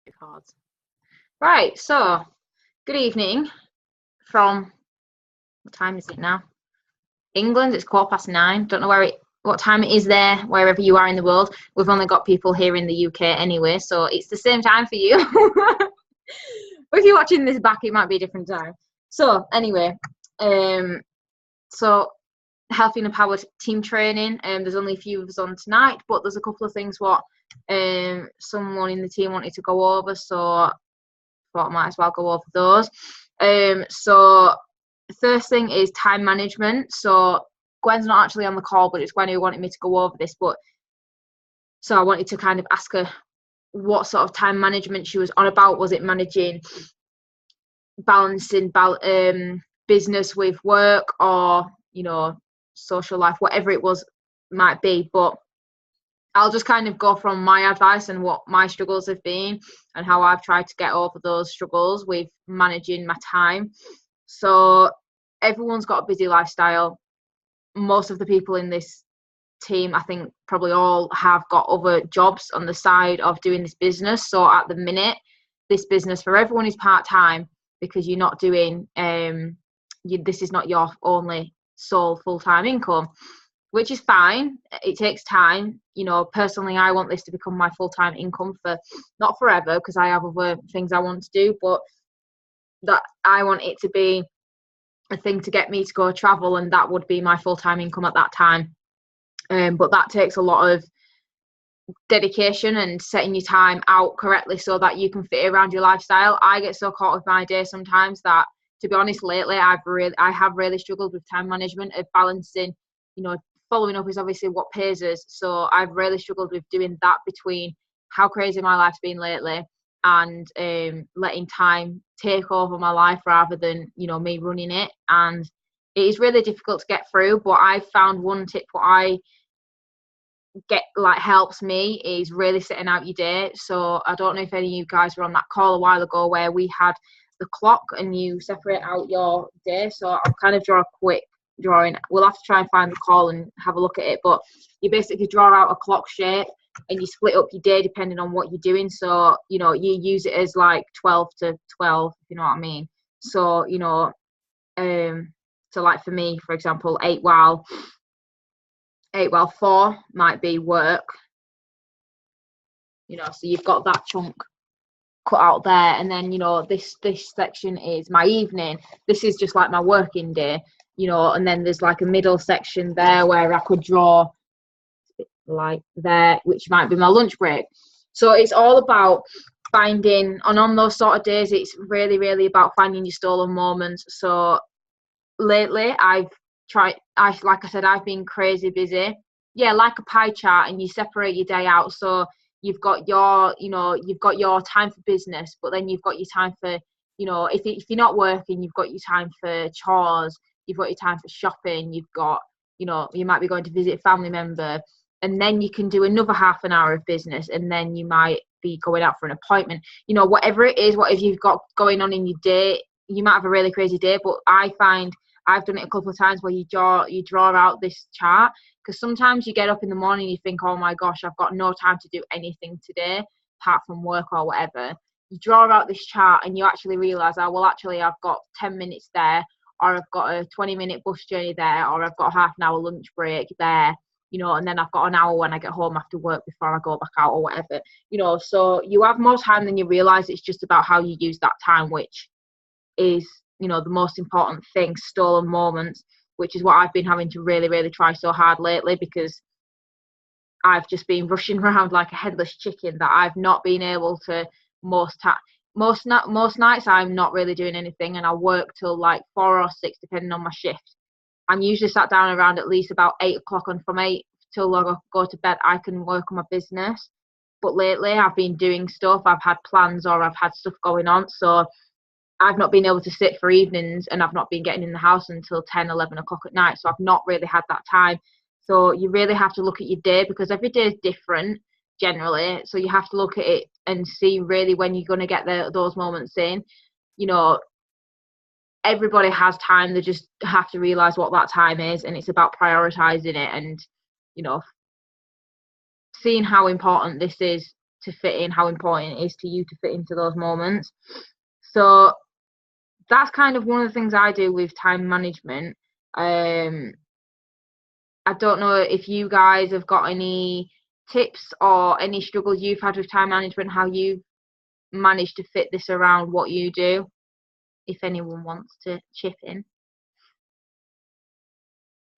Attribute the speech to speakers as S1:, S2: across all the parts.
S1: Records. Right, so good evening from, what time is it now? England. It's 9:15. Don't know what time it is there, wherever you are in the world. We've only got people here in the UK anyway, so it's the same time for you. But if you're watching this back, it might be a different time. So anyway, so Healthy and Empowered team training. There's only a few of us on tonight, but there's a couple of things what someone in the team wanted to go over, so I thought I might as well go over those. So the first thing is time management. So Gwen's not actually on the call, but it's Gwen who wanted me to go over this. But so I wanted to kind of ask her what sort of time management she was on about. Was it managing, balancing business with work, or social life, whatever it might be. But I'll just kind of go from my advice and what my struggles have been and how I've tried to get over those struggles with managing my time. So everyone's got a busy lifestyle. Most of the people in this team, I think probably all have got other jobs on the side of doing this business. So at the minute, this business for everyone is part-time, because you're not doing, this is not your only sole full-time income, which is fine. It takes time. Personally, I want this to become my full-time income for not forever, because I have other things I want to do, but that I want it to be a thing to get me to go travel, and that would be my full-time income at that time. But that takes a lot of dedication and setting your time out correctly so that you can fit around your lifestyle. I get so caught with my day sometimes that, to be honest, lately I have really struggled with time management, of balancing, following up is obviously what pays us. So I've really struggled with doing that between how crazy my life's been lately and letting time take over my life rather than, me running it. And it is really difficult to get through, but I found one tip what I get helps me is really setting out your day. So I don't know if any of you guys were on that call a while ago where we had the clock and you separate out your day. So I'll kind of draw a quick drawing. We'll have to try and find the call and have a look at it, but you basically draw out a clock shape and you split up your day depending on what you're doing. So you use it as 12 to 12, if you know what I mean. So so for me, for example, 8 while 4 might be work, so you've got that chunk cut out there, and then this section is my evening. This is just like my working day, and then there's a middle section there where I could draw there, which might be my lunch break. So it's all about finding, and on those sort of days it's really, really about finding your stolen moments. So lately I've been crazy busy, like a pie chart, and you separate your day out. So you've got your time for business, but then you've got your time for, if you're not working, you've got your time for chores, you've got your time for shopping, you've got, you might be going to visit a family member, and then you can do another half an hour of business, and then you might be going out for an appointment, whatever it is, whatever you've got going on in your day. You might have a really crazy day, but I find I've done it a couple of times where you draw out this chart, because sometimes you get up in the morning and you think, oh my gosh, I've got no time to do anything today apart from work or whatever. You draw out this chart and you actually realise, oh, well, actually I've got 10 minutes there, or I've got a 20-minute bus journey there, or I've got half an hour lunch break there, and then I've got an hour when I get home after work before I go back out or whatever, so you have more time than you realise. It's just about how you use that time, which is, the most important thing, stolen moments, which is what I've been having to really, really try so hard lately, because I've just been rushing around like a headless chicken that I've not been able to, most nights I'm not really doing anything, and I'll work till 4 or 6 depending on my shift. I'm usually sat down around at least about 8 o'clock, and from 8 till I go to bed I can work on my business. But lately I've been doing stuff, I've had plans, or I've had stuff going on, so I've not been able to sit for evenings, and I've not been getting in the house until 10, 11 o'clock at night. So I've not really had that time. So you really have to look at your day, because every day is different generally. So you have to look at it and see really when you're going to get those moments in. Everybody has time. They just have to realise what that time is. And it's about prioritising it and, seeing how important this is to fit in, how important it is to you to fit into those moments. So that's kind of one of the things I do with time management. I don't know if you guys have got any tips or any struggles you've had with time management, how you manage to fit this around what you do, if anyone wants to chip in.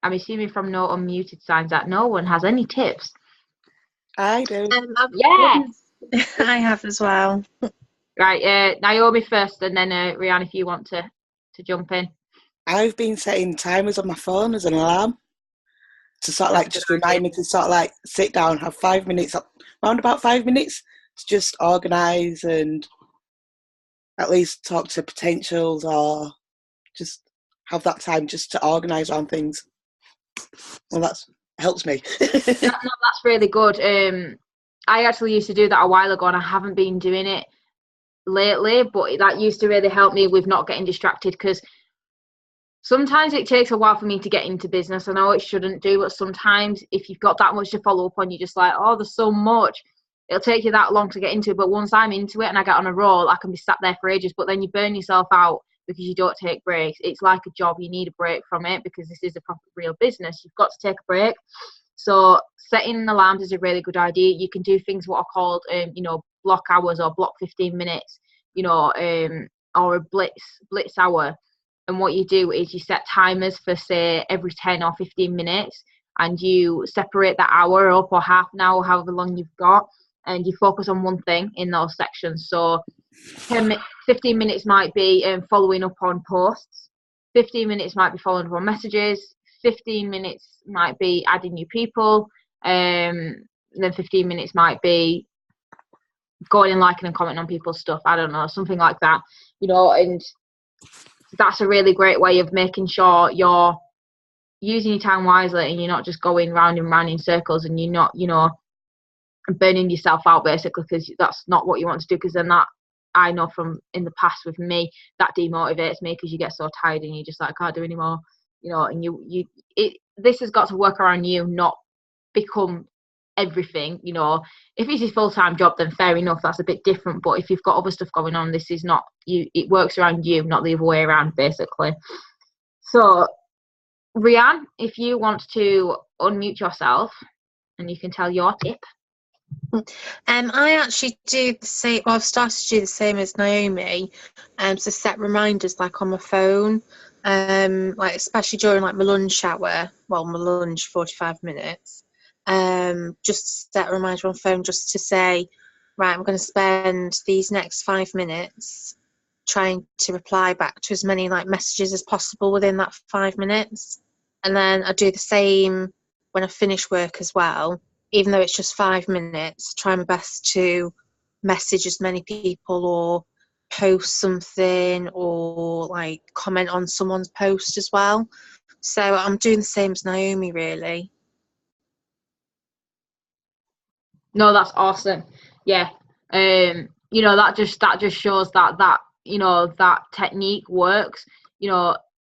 S1: I'm assuming from no unmuted signs that no one has any tips.
S2: I do.
S1: Yes.
S3: I have as well.
S1: Right, Naomi first, and then Rianne, if you want to jump in.
S2: I've been setting timers on my phone as an alarm to sort of like just remind me to sort of like sit down, have 5 minutes, around about 5 minutes to just organise and at least talk to potentials or just have that time just to organise around things. Well, that helps me.
S1: No, that's really good. I actually used to do that a while ago, and I haven't been doing it lately, but that used to really help me with not getting distracted, because sometimes it takes a while for me to get into business. I know it shouldn't do, but sometimes if you've got that much to follow up on, you're just like, oh, there's so much. It'll take you that long to get into it. But once I'm into it and I get on a roll, I can be sat there for ages. But then you burn yourself out because you don't take breaks. It's like a job. You need a break from it because this is a proper real business. You've got to take a break. So setting alarms is a really good idea. You can do things what are called, block hours or block 15 minutes, or a blitz hour. And what you do is you set timers for, say, every 10 or 15 minutes, and you separate that hour up, or half an hour, however long you've got, and you focus on one thing in those sections. So 15 minutes might be following up on posts, 15 minutes might be following up on messages, 15 minutes might be adding new people, then 15 minutes might be going and liking and commenting on people's stuff. I don't know, something like that, and that's a really great way of making sure you're using your time wisely and you're not just going round and round in circles, and you're not, burning yourself out basically, because that's not what you want to do. Because then that, I know from in the past with me, that demotivates me because you get so tired and you just like, I can't do anymore, and this has got to work around you, not become everything. If it's your full-time job, then fair enough, that's a bit different. But if you've got other stuff going on, this is not you, it works around you, not the other way around basically. So Rianne, if you want to unmute yourself and you can tell your tip.
S3: I actually do the same. Well, I've started to do the same as Naomi, so set reminders like on my phone, like especially during like my lunch hour. Well, my lunch 45 minutes. Just set a reminder on phone just to say, right, I'm going to spend these next 5 minutes trying to reply back to as many like messages as possible within that 5 minutes, and then I do the same when I finish work as well. Even though it's just 5 minutes, try my best to message as many people or post something or like comment on someone's post as well. So I'm doing the same as Naomi, really.
S1: No, that's awesome. Yeah. That just shows that that technique works.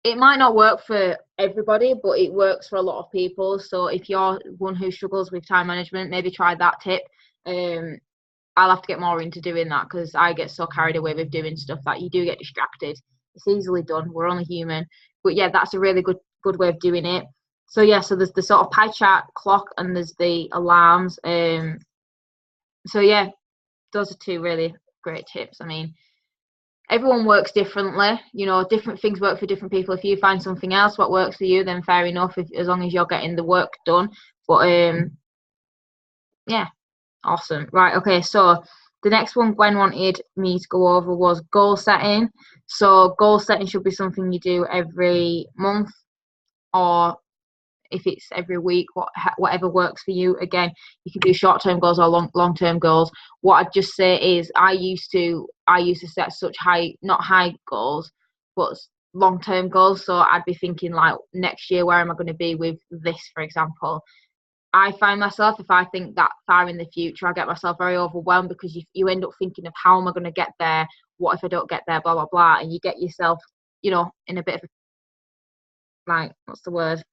S1: It might not work for everybody, but it works for a lot of people. So if you're one who struggles with time management, maybe try that tip. I'll have to get more into doing that because I get so carried away with doing stuff that you do get distracted. It's easily done. We're only human. But yeah, that's a really good way of doing it. So yeah, so there's the sort of pie chart clock and there's the alarms. So yeah, those are two really great tips. I mean, everyone works differently, different things work for different people. If you find something else what works for you, then fair enough, as long as you're getting the work done. But yeah, awesome. Right, okay, so the next one Gwen wanted me to go over was goal setting. So goal setting should be something you do every month, or if it's every week, whatever works for you. Again, you can do short-term goals or long-term goals. What I'd just say is I used to set such not high goals, but long-term goals. So I'd be thinking like next year, where am I going to be with this, for example. I find myself, if I think that far in the future, I get myself very overwhelmed because you end up thinking of how am I going to get there? What if I don't get there? Blah, blah, blah. And you get yourself, in a bit of a, like, what's the word?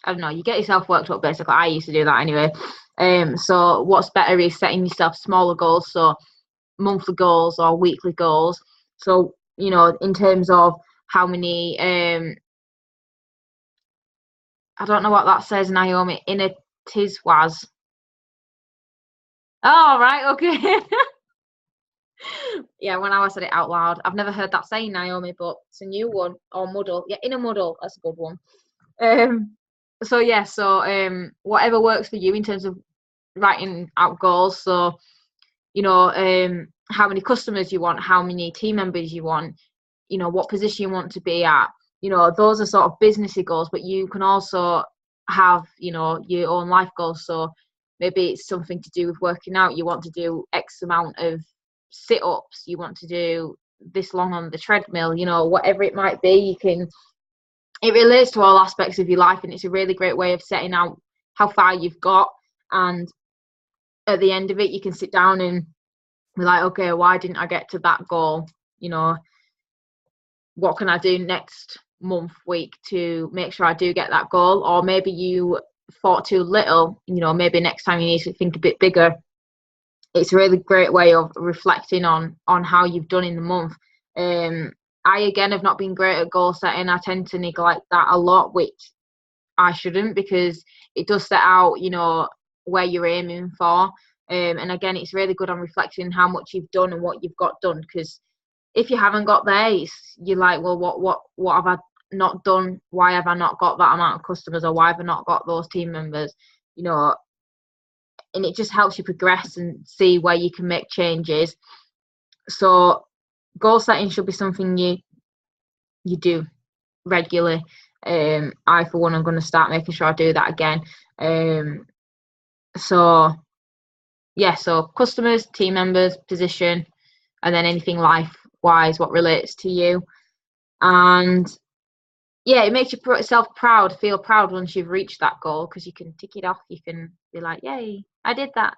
S1: I don't know, you get yourself worked up basically. I used to do that anyway. So what's better is setting yourself smaller goals, so monthly goals or weekly goals. So, you know, in terms of how many, I don't know what that says, Naomi, in a Tizwaz. Oh, right, okay. Yeah, when I said it out loud, I've never heard that saying, Naomi, but it's a new one. Or muddle. Yeah, in a muddle. That's a good one. So yeah, so whatever works for you in terms of writing out goals. So, you know, how many customers you want, how many team members you want, you know, what position you want to be at. You know, those are sort of businessy goals, but you can also have, you know, your own life goals. So maybe it's something to do with working out. You want to do X amount of sit-ups, you want to do this long on the treadmill, you know, whatever it might be. You can, it relates to all aspects of your life, and it's a really great way of setting out how far you've got. And at the end of it, you can sit down and be like, okay, why didn't I get to that goal? You know, what can I do next month, week to make sure I do get that goal? Or maybe you thought too little, you know, maybe next time you need to think a bit bigger. It's a really great way of reflecting on how you've done in the month. I, again, have not been great at goal setting. I tend to neglect that a lot, which I shouldn't, because it does set out, you know, where you're aiming for. And again, it's really good on reflecting how much you've done and what you've got done, because if you haven't got there, you're like, well, what have I not done? Why have I not got that amount of customers, or why have I not got those team members? You know, and it just helps you progress and see where you can make changes. So goal setting should be something you do regularly. I, for one, I'm going to start making sure I do that again. So yeah, so customers, team members, position, and then anything life wise, what relates to you. And yeah, it makes yourself proud, feel proud once you've reached that goal, because you can tick it off. You can be like, yay, I did that.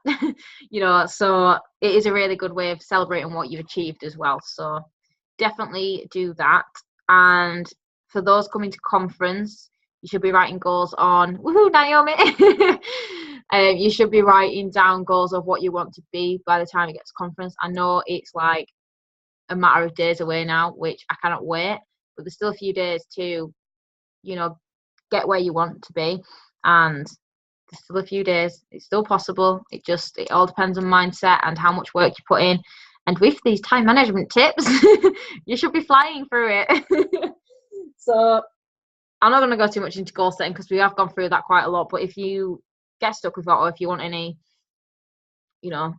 S1: You know, so it is a really good way of celebrating what you've achieved as well. So definitely do that. And for those coming to conference, you should be writing goals on, woohoo, Naomi. You should be writing down goals of what you want to be by the time you get to conference. I know it's like a matter of days away now, which I cannot wait, but there's still a few days to, you know, get where you want to be, and there's still a few days. It's still possible. It all depends on mindset and how much work you put in. And with these time management tips, you should be flying through it. So I'm not going to go too much into goal setting, because we have gone through that quite a lot. But if you get stuck with that, or if you want any, you know,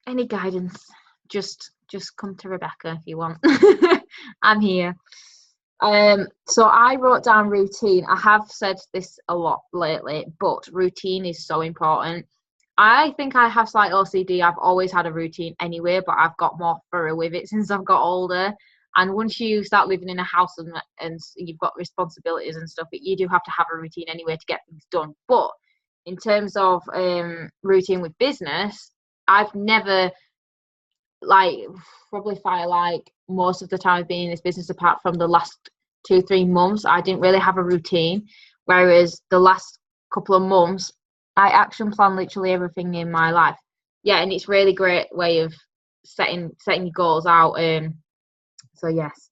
S1: any guidance, just come to Rebecca if you want. I'm here. So I wrote down routine. I have said this a lot lately, but routine is so important. I think I have slight OCD. I've always had a routine anyway, but I've got more thorough with it since I've got older. And once you start living in a house and you've got responsibilities and stuff, you do have to have a routine anyway to get things done. But in terms of routine with business, I've never, like, probably for like most of the time I've been in this business, apart from the last 2-3 months, I didn't really have a routine. Whereas the last couple of months, I action plan literally everything in my life. Yeah, and it's really great way of setting your goals out. So yes,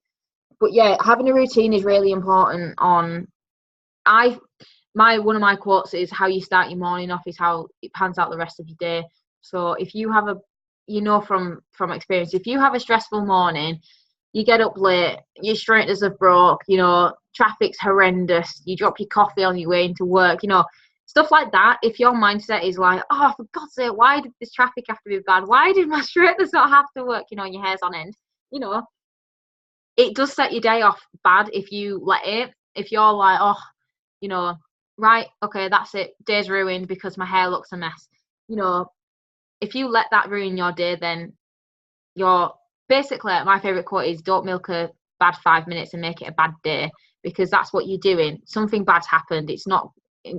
S1: but yeah, having a routine is really important. One of my quotes is, how you start your morning off is how it pans out the rest of your day. So if you have from experience, if you have a stressful morning, you get up late, your straighteners are broke, you know, traffic's horrendous, you drop your coffee on your way into work, you know, stuff like that. If your mindset is like, oh, for God's sake, why did this traffic have to be bad? Why did my straighteners not have to work? You know, your hair's on end. You know, it does set your day off bad if you let it. If you're like, oh, you know, right, okay, that's it, day's ruined because my hair looks a mess. You know, if you let that ruin your day, then you're basically, my favorite quote is, don't milk a bad 5 minutes and make it a bad day, because that's what you're doing. Something bad's happened. It's not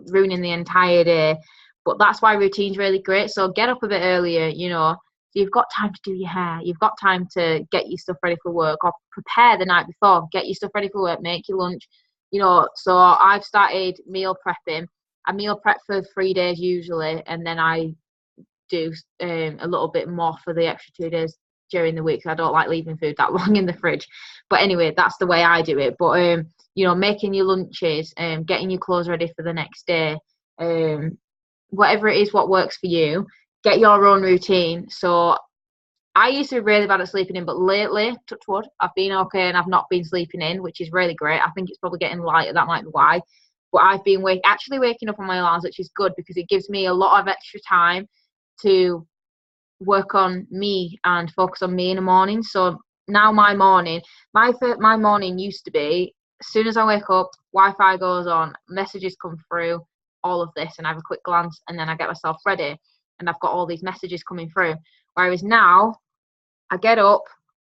S1: ruining the entire day, but that's why routine's really great. So get up a bit earlier, you know, so you've got time to do your hair, you've got time to get your stuff ready for work, or prepare the night before, get your stuff ready for work, make your lunch, you know. So I've started meal prepping, I meal prep for 3 days usually, and then I do a little bit more for the extra 2 days during the week. I don't like leaving food that long in the fridge. But anyway, that's the way I do it. But you know, making your lunches, getting your clothes ready for the next day, whatever it is, what works for you, get your own routine. So I used to be really bad at sleeping in, but lately, touch wood, I've been okay and I've not been sleeping in, which is really great. I think it's probably getting lighter. That might be why. But I've been actually waking up on my alarms, which is good because it gives me a lot of extra time to work on me and focus on me in the morning. So now my morning used to be, as soon as I wake up, Wi-Fi goes on, messages come through, all of this, and I have a quick glance, and then I get myself ready, and I've got all these messages coming through. Whereas now, I get up,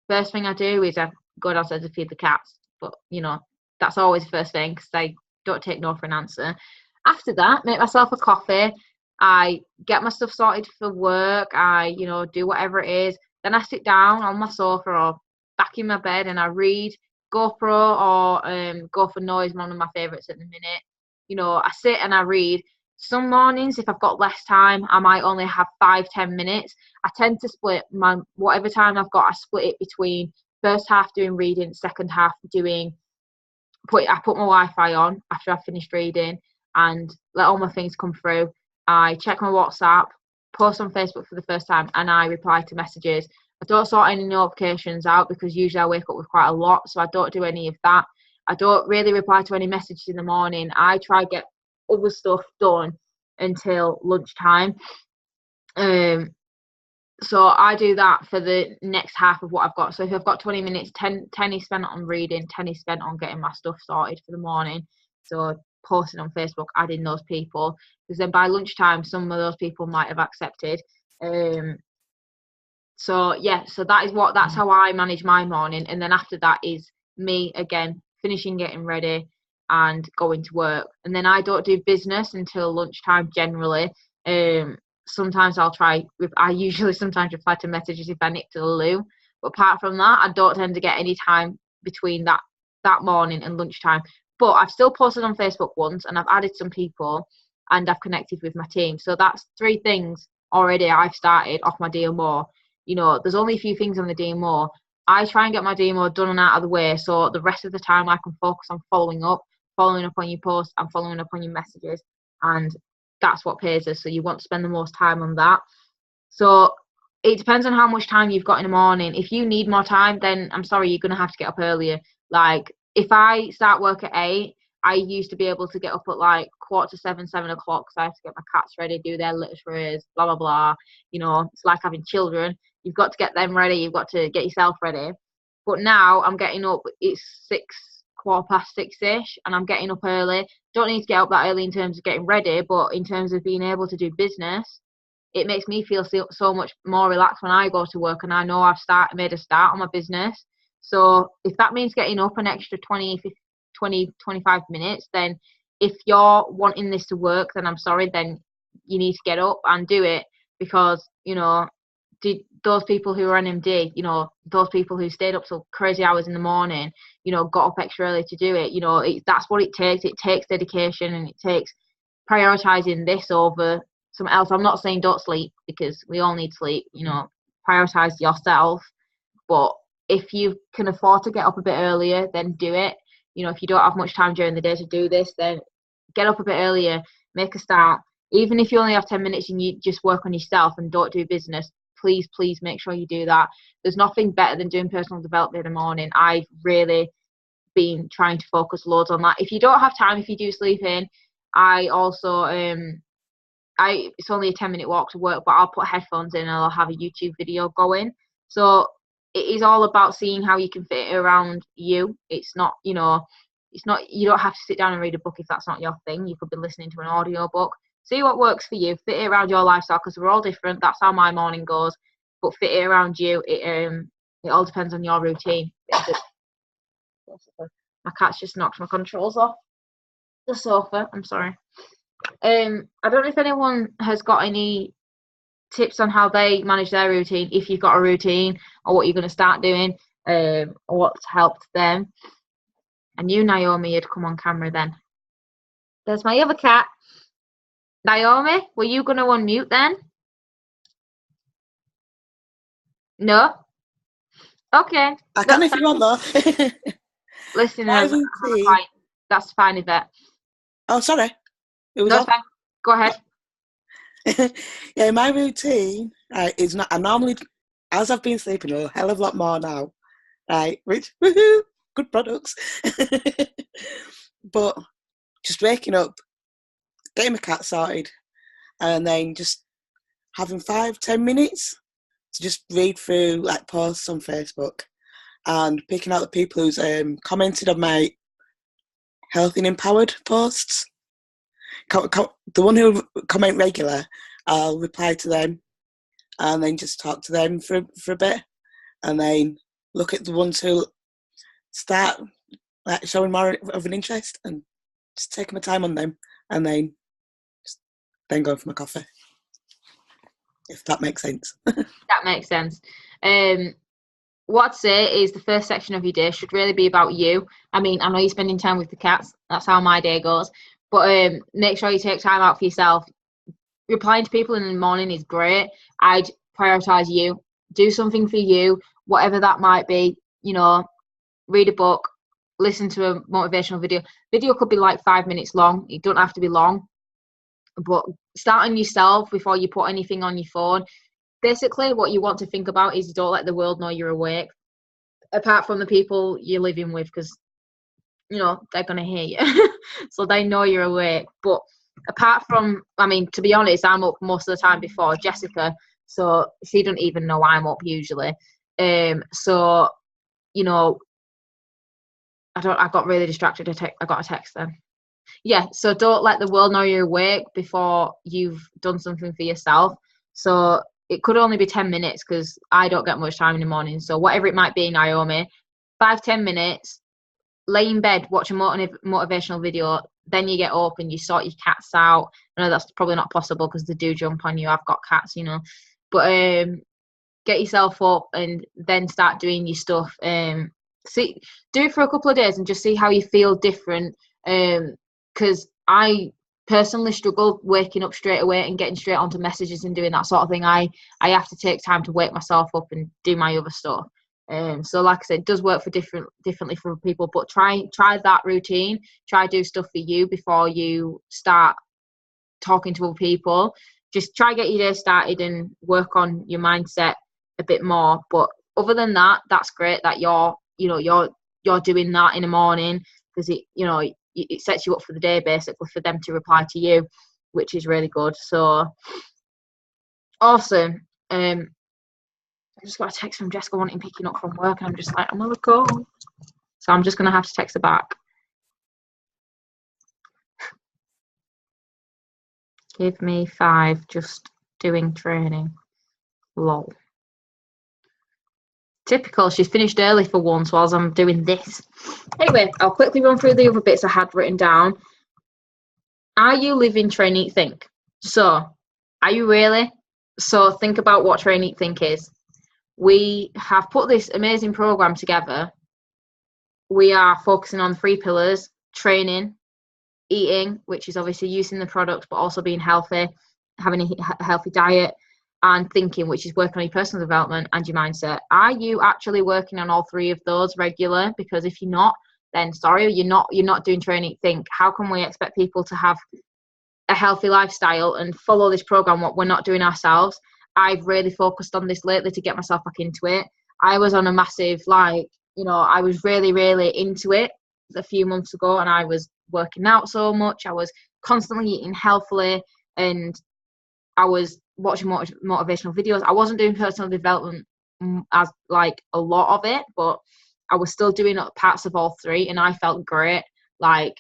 S1: first thing I do is I go downstairs to feed the cats. But, you know, that's always the first thing because I don't take no for an answer. After that, make myself a coffee. I get my stuff sorted for work. I, you know, do whatever it is. Then I sit down on my sofa or back in my bed and I read GoPro or Go for Noise, one of my favourites at the minute. You know, I sit and I read. Some mornings, if I've got less time, I might only have 5-10 minutes. I tend to split whatever time I've got, I split it between first half doing reading, second half I put my Wi-Fi on after I've finished reading and let all my things come through. I check my WhatsApp, post on Facebook for the first time, and I reply to messages. I don't sort any notifications out because usually I wake up with quite a lot, so I don't do any of that. I don't really reply to any messages in the morning. I try to get other stuff done until lunchtime. So I do that for the next half of what I've got. So if I've got 20 minutes, 10 is spent on reading, 10 is spent on getting my stuff sorted for the morning. So posting on Facebook, adding those people, because then by lunchtime some of those people might have accepted. So yeah, so that's how I manage my morning. And then after that is me again finishing getting ready and going to work. And then I don't do business until lunchtime generally. Sometimes I usually sometimes reply to messages if I nip to the loo. But apart from that, I don't tend to get any time between that morning and lunchtime. But I've still posted on Facebook once and I've added some people and I've connected with my team. So that's 3 things already I've started off my DMO. You know, there's only a few things on the DMO. I try and get my DMO done and out of the way so the rest of the time I can focus on following up on your posts and following up on your messages. And that's what pays us. So you want to spend the most time on that. So it depends on how much time you've got in the morning. If you need more time, then I'm sorry, you're going to have to get up earlier. Like if I start work at 8, I used to be able to get up at like 7:15, 7 o'clock because I have to get my cats ready, do their literaries, blah, blah, blah. You know, it's like having children. You've got to get them ready. You've got to get yourself ready. But now I'm getting up, it's 6:15-ish, and I'm getting up early. Don't need to get up that early in terms of getting ready, but in terms of being able to do business, it makes me feel so much more relaxed when I go to work and I know I've made a start on my business. So if that means getting up an extra 20, 25 minutes, then if you're wanting this to work, then I'm sorry, then you need to get up and do it because, you know, those people who are NMD, you know, those people who stayed up till crazy hours in the morning, you know, got up extra early to do it, you know, that's what it takes. It takes dedication and it takes prioritizing this over something else. I'm not saying don't sleep because we all need sleep, you know, prioritize yourself. But if you can afford to get up a bit earlier, then do it. You know, if you don't have much time during the day to do this, then get up a bit earlier, make a start. Even if you only have 10 minutes and you just work on yourself and don't do business, please make sure you do that. There's nothing better than doing personal development in the morning. I've really been trying to focus loads on that. If you don't have time, if you do sleep in, I also it's only a 10-minute walk to work, but I'll put headphones in and I'll have a YouTube video going. So it is all about seeing how you can fit it around you. It's not, you know, you don't have to sit down and read a book if that's not your thing. You could be listening to an audio book. See what works for you. Fit it around your lifestyle because we're all different. That's how my morning goes. But fit it around you. It all depends on your routine. My cat's just knocked my controls off the sofa. I'm sorry. I don't know if anyone has got any tips on how they manage their routine, if you've got a routine or what you're going to start doing, or what's helped them. I knew Naomi had come on camera then. There's my other cat. Naomi, were you going to unmute then? No? Okay.
S2: I can if you want though.
S1: Listen,
S2: My routine.
S1: That's fine, Yvette.
S2: Oh, sorry. It was
S1: No,
S2: on.
S1: fine. Go ahead.
S2: Yeah, my routine is not. I normally, as I've been sleeping a hell of a lot more now, right? Which woohoo, good products. But just waking up, getting my cat sorted, and then just having 5-10 minutes to just read through like posts on Facebook and picking out the people who's commented on my Healthy and Empowered posts. The one who comment regular, I'll reply to them and then just talk to them for a bit, and then look at the ones who start like showing more of an interest and just taking my time on them, and then go for my coffee, if that makes sense.
S1: That makes sense. What I'd say is the first section of your day should really be about you. I mean, I know you're spending time with the cats. That's how my day goes. But make sure you take time out for yourself. Replying to people in the morning is great. I'd prioritise you. Do something for you, whatever that might be. You know, read a book, listen to a motivational video. Video could be like 5 minutes long. It don't have to be long. But start on yourself before you put anything on your phone. Basically, what you want to think about is don't let the world know you're awake, apart from the people you're living with, because, you know, they're going to hear you. So they know you're awake. But apart from, I mean, to be honest, I'm up most of the time before Jessica, so she doesn't even know I'm up usually. So, you know, I got really distracted. I got a text then. Yeah, so don't let the world know you're awake before you've done something for yourself. So it could only be 10 minutes because I don't get much time in the morning. So whatever it might be, Naomi, 5-10 minutes, lay in bed, watch a motivational video, then you get up and you sort your cats out. I know that's probably not possible because they do jump on you. I've got cats, you know. But get yourself up and then start doing your stuff. Do it for a couple of days and just see how you feel different. Because I personally struggle waking up straight away and getting straight onto messages and doing that sort of thing. I have to take time to wake myself up and do my other stuff. So like I said, it does work for differently for people, but try that routine. Try do stuff for you before you start talking to other people. Just try get your day started and work on your mindset a bit more. But other than that, that's great that you're doing that in the morning, because it sets you up for the day, basically, for them to reply to you, which is really good. So awesome. I just got a text from Jessica wanting picking up from work, and I'm just like, I'm gonna go. So I'm just gonna have to text her back. Give me 5, just doing training. Lol. Typical, she's finished early for once whilst I'm doing this. Anyway, I'll quickly run through the other bits I had written down. Are you living Train Eat Think? So, are you really? So think about what Train Eat Think is. We have put this amazing program together. We are focusing on 3 pillars: training, eating, which is obviously using the products, but also being healthy, having a healthy diet, and thinking, which is working on your personal development and your mindset. Are you actually working on all 3 of those regular? Because if you're not, then sorry, you're not doing Train Eat Think. How can we expect people to have a healthy lifestyle and follow this program what we're not doing ourselves? I've really focused on this lately to get myself back into it. I was on a massive, I was really, really into it a few months ago, and I was working out so much. I was constantly eating healthily, and I was watching motivational videos. I wasn't doing personal development as like a lot of it, but I was still doing parts of all 3, and I felt great, like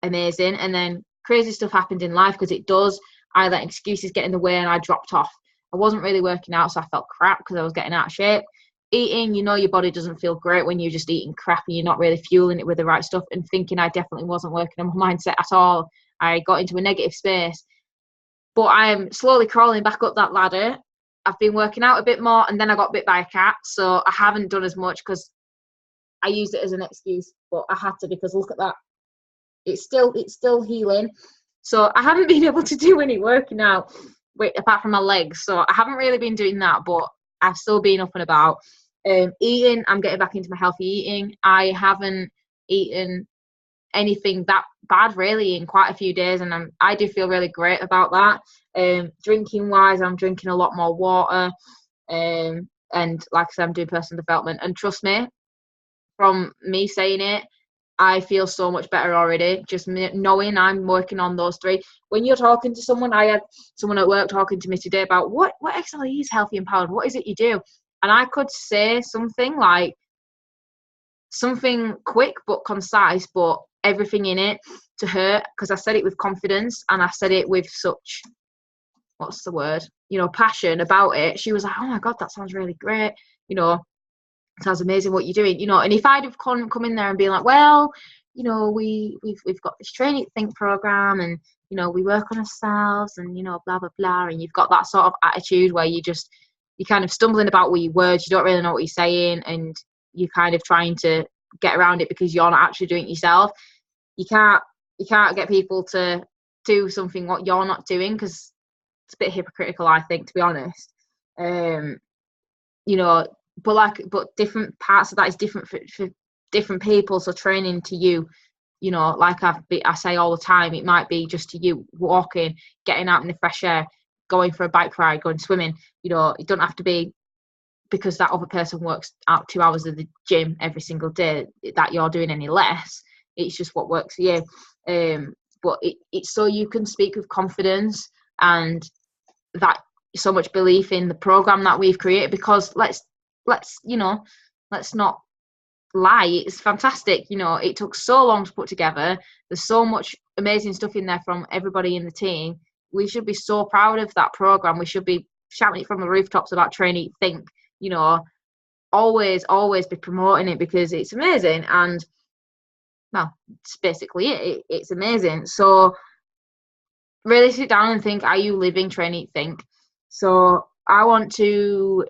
S1: amazing. And then crazy stuff happened in life, because it does. I let excuses get in the way and I dropped off. I wasn't really working out, so I felt crap because I was getting out of shape. Eating, your body doesn't feel great when you're just eating crap and you're not really fueling it with the right stuff. And thinking, I definitely wasn't working on my mindset at all. I got into a negative space. But I'm slowly crawling back up that ladder. I've been working out a bit more, and then I got bit by a cat, so I haven't done as much because I used it as an excuse, but I had to, because look at that. It's still healing. So I haven't been able to do any working out apart from my legs. So I haven't really been doing that, but I've still been up and about. Eating, I'm getting back into my healthy eating. I haven't eaten anything that bad really in quite a few days, and I do feel really great about that. Drinking wise, I'm drinking a lot more water, and like I said, I'm doing personal development, and trust me, from me saying it, I feel so much better already, just knowing I'm working on those three. When you're talking to someone, I had someone at work talking to me today about what exactly is Healthy Empowered, what is it you do? And I could say something like, something quick but concise, but everything in it to her, because I said it with confidence and I said it with such, what's the word, passion about it. She was like, oh my God, that sounds really great, sounds amazing what you're doing, and if I'd have come in there and been like, well, we've got this Train Eat Think program, and we work on ourselves, and blah blah blah, and you've got that sort of attitude where you're kind of stumbling about with your words, you don't really know what you're saying, and you're kind of trying to get around it because you're not actually doing it yourself. You can't get people to do something what you're not doing, because it's a bit hypocritical, I think, to be honest. But different parts of that is different for different people. So training to you, like I say all the time, it might be just to you walking, getting out in the fresh air, going for a bike ride, going swimming. It don't have to be because that other person works out 2 hours of the gym every single day that you're doing any less. It's just what works for you. But it's so you can speak with confidence, and that so much belief in the program that we've created, because let's not lie, it's fantastic. It took so long to put together. There's so much amazing stuff in there from everybody in the team. We should be so proud of that program. We should be shouting it from the rooftops about Train Eat Think. Always be promoting it, because it's amazing. And well, it's basically it. It's amazing. So really sit down and think, are you living Train Eat Think? So I want to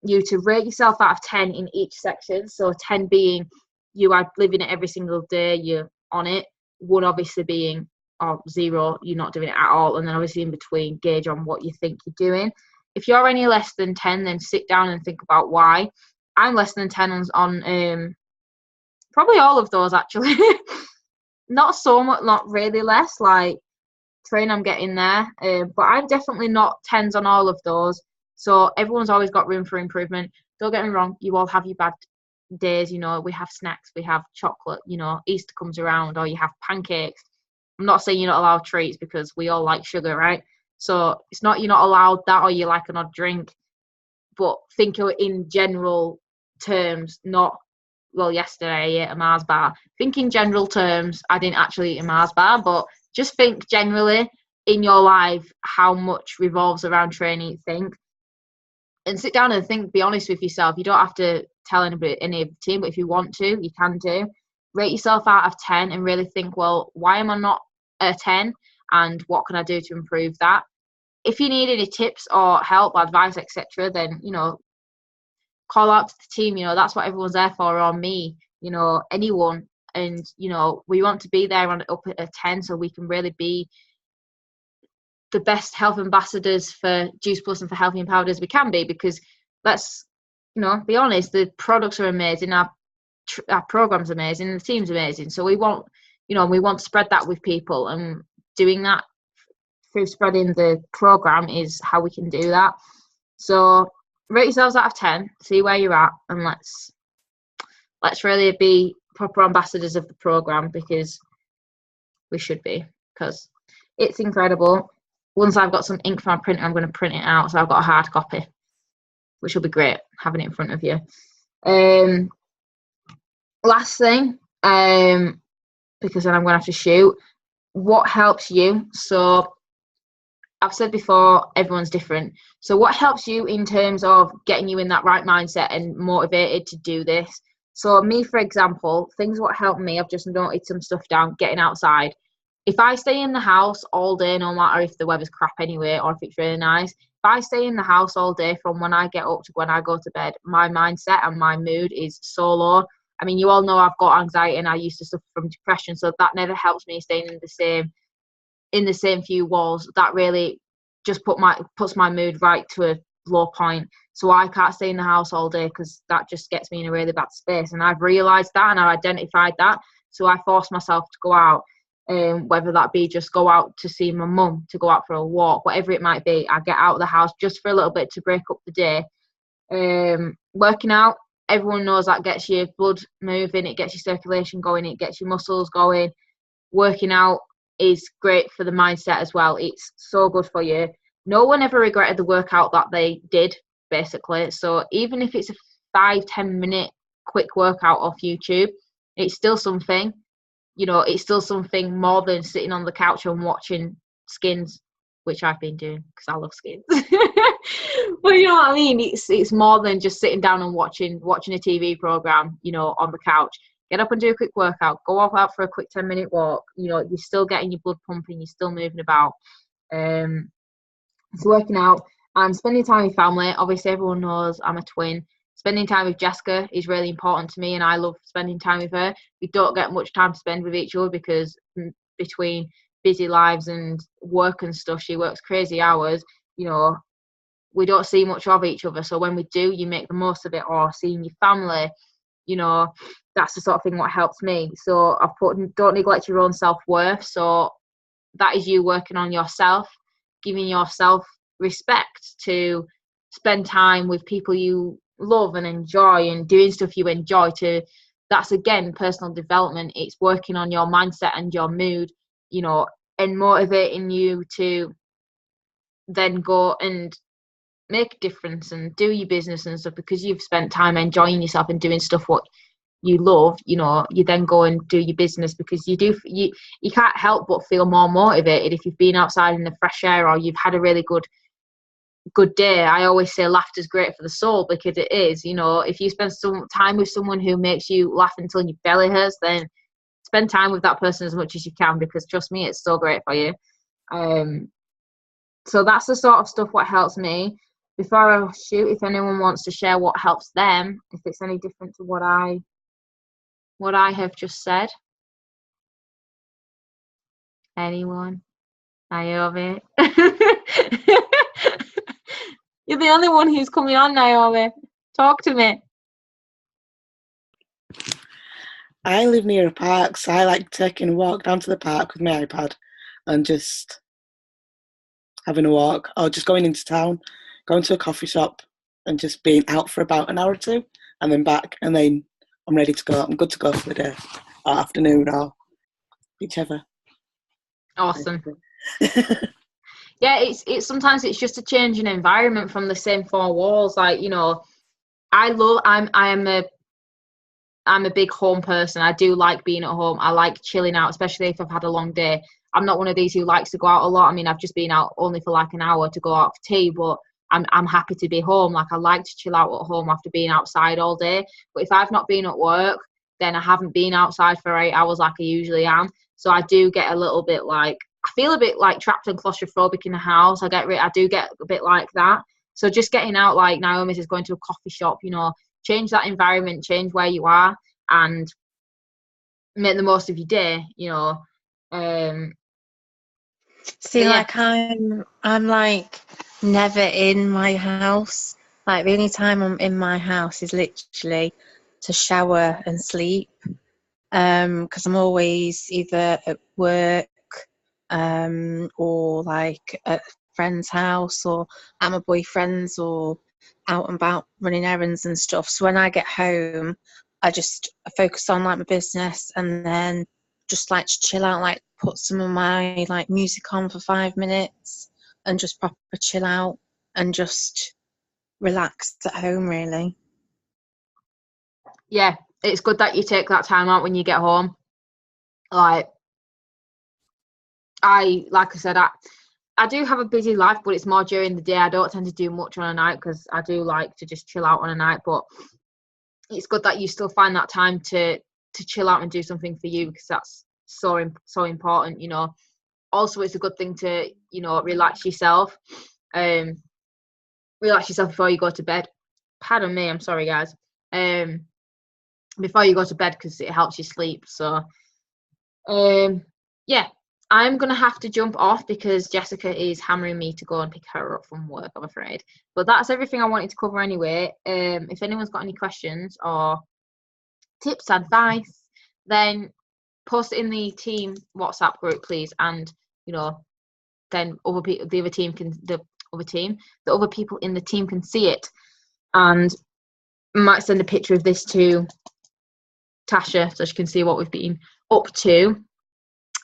S1: you to rate yourself out of 10 in each section. So 10 being you are living it every single day, you're on it. 1 obviously being 0, you're not doing it at all. And then obviously in between, gauge on what you think you're doing. If you're any less than 10, then sit down and think about why. I'm less than 10 on probably all of those, actually. Not so much, not really less, like train, I'm getting there. But I'm definitely not 10s on all of those. So everyone's always got room for improvement. Don't get me wrong, you all have your bad days. We have snacks, we have chocolate, Easter comes around, or you have pancakes. I'm not saying you're not allowed treats, because we all like sugar, right? So it's not you're not allowed that, or you like an odd drink, but think of it in general terms, not, well, yesterday I ate a Mars bar. Think in general terms, I didn't actually eat a Mars bar, but just think generally in your life how much revolves around Train Eat Think. And sit down and think, be honest with yourself. You don't have to tell anybody, any of the team, but if you want to, you can do. Rate yourself out of 10 and really think, well, why am I not a 10? And what can I do to improve that? If you need any tips or help, advice, etc., then, call out to the team. That's what everyone's there for, or me, anyone. And, we want to be there up at a 10, so we can really be the best health ambassadors for Juice Plus and for Healthy Empowered as we can be, because let's, be honest, the products are amazing, our program's amazing, the team's amazing. So we want, we want to spread that with people, and doing that through spreading the program is how we can do that. So rate yourselves out of 10, see where you're at, and let's really be proper ambassadors of the program, because we should be, because it's incredible. Once I've got some ink for my printer, I'm going to print it out, so I've got a hard copy, which will be great having it in front of you. Last thing, because then I'm going to have to shoot, what helps you? So I've said before, everyone's different. So what helps you in terms of getting you in that right mindset and motivated to do this? So me, for example, things what help me, I've just noted some stuff down, getting outside. If I stay in the house all day, no matter if the weather's crap anyway, or if it's really nice, if I stay in the house all day from when I get up to when I go to bed, my mindset and my mood is so low. I mean, you all know I've got anxiety and I used to suffer from depression, so that never helps me staying in the same in the same few walls, that really just puts my mood right to a low point. So I can't stay in the house all day because that just gets me in a really bad space. And I've realised that and I've identified that. So I force myself to go out, whether that be just go out to see my mum, to go out for a walk, whatever it might be. I get out of the house just for a little bit to break up the day. Working out, everyone knows that gets your blood moving, it gets your circulation going, it gets your muscles going. Working out is great for the mindset as well. It's so good for you. No one ever regretted the workout that they did, basically. So even if it's a 5-10 minute quick workout off YouTube, it's still something. You know, it's still something more than sitting on the couch and watching Skins, which I've been doing because I love Skins. But you know what I mean? It's more than just sitting down and watching a TV program, you know, on the couch. Get up and do a quick workout. Go out for a quick 10-minute walk. You know, you're still getting your blood pumping. You're still moving about. It's working out. I'm spending time with family. Obviously, everyone knows I'm a twin. Spending time with Jessica is really important to me, and I love spending time with her. We don't get much time to spend with each other because between busy lives and work and stuff, she works crazy hours. You know, we don't see much of each other. So when we do, you make the most of it. Or seeing your family, you know, that's the sort of thing what helps me. So I've put, don't neglect your own self-worth. So that is you working on yourself, giving yourself respect to spend time with people you love and enjoy and doing stuff you enjoy. That's again personal development. It's working on your mindset and your mood, you know, and motivating you to then go and make a difference and do your business and stuff because you've spent time enjoying yourself and doing stuff what you love. You know, you then go and do your business because you can't help but feel more motivated if you've been outside in the fresh air or you've had a really good day. I always say laughter's great for the soul because it is. You know, if you spend some time with someone who makes you laugh until your belly hurts, then spend time with that person as much as you can because trust me, it's so great for you. So that's the sort of stuff what helps me. Before I shoot, if anyone wants to share what helps them, if it's any different to what I have just said. Anyone? Naomi? You're the only one who's coming on, Naomi. Talk to me.
S2: I live near a park, so I like taking a walk down to the park with my iPad and just having a walk, or just going into town, going to a coffee shop and just being out for about an hour or two and then back, and then I'm ready to go. I'm good to go for the day or afternoon or whichever.
S1: Awesome. Yeah, it's sometimes it's just a change in environment from the same four walls. Like, you know, I'm a big home person. I do like being at home. I like chilling out, especially if I've had a long day. I'm not one of these who likes to go out a lot. I mean, I've just been out only for like an hour to go out for tea, but I'm happy to be home. Like, I like to chill out at home after being outside all day. But if I've not been at work, then I haven't been outside for 8 hours like I usually am. So I do get a little bit like, I feel a bit like trapped and claustrophobic in the house. I do get a bit like that. So just getting out, like Naomi's, is going to a coffee shop, you know, change that environment, change where you are, and make the most of your day, you know.
S3: See, yeah. Like I'm like never in my house. Like the only time I'm in my house is literally to shower and sleep. Because I'm always either at work, or like at a friend's house, or at my boyfriend's, or out and about running errands and stuff. So when I get home, I focus on like my business and then just like to chill out, like put some of my like music on for 5 minutes and just proper chill out and just relax at home, really.
S1: Yeah, it's good that you take that time out when you get home. Like I said, I do have a busy life, but it's more during the day. I don't tend to do much on a night because I do like to just chill out on a night. But it's good that you still find that time to chill out and do something for you, because that's so important, you know. Also, it's a good thing to, you know, relax yourself before you go to bed. Pardon me, I'm sorry, guys. Before you go to bed, because it helps you sleep. So yeah, I'm going to have to jump off because Jessica is hammering me to go and pick her up from work, I'm afraid. But that's everything I wanted to cover anyway. If anyone's got any questions or tips, advice, then post it in the team WhatsApp group, please. And, then other people, the other people in the team can see it. And I might send a picture of this to Tasha so she can see what we've been up to.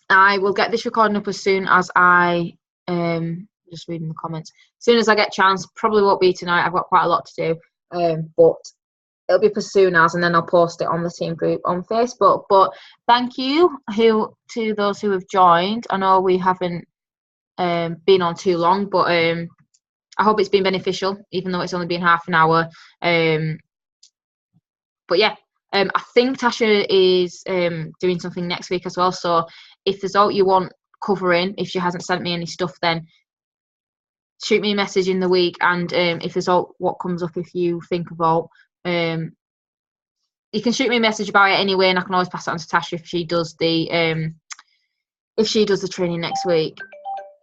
S1: I will get this recording up as soon as I just reading the comments. As soon as I get a chance, probably won't be tonight. I've got quite a lot to do, but it'll be up as soon as, and then I'll post it on the team group on Facebook. But thank you to those who have joined. I know we haven't been on too long, but I hope it's been beneficial, even though it's only been half an hour. But yeah. I think Tasha is doing something next week as well. So if there's out you want covering, if she hasn't sent me any stuff, then shoot me a message in the week. And if there's out what comes up, if you think about, you can shoot me a message about it anyway, and I can always pass it on to Tasha if she does the training next week.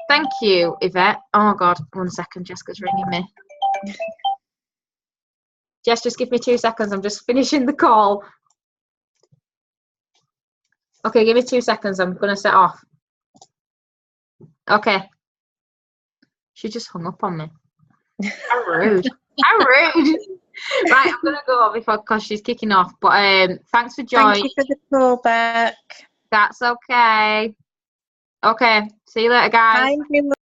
S1: Thank you, Yvette. Oh God, 1 second, Jessica's ringing me. Jess, just give me 2 seconds. I'm just finishing the call. Okay, give me 2 seconds. I'm going to set off. Okay. She just hung up on me. How rude. How rude. Right, I'm going to go because she's kicking off. But thanks for joining.
S3: Thank you for the call back.
S1: That's okay. Okay. See you later, guys.
S3: Bye.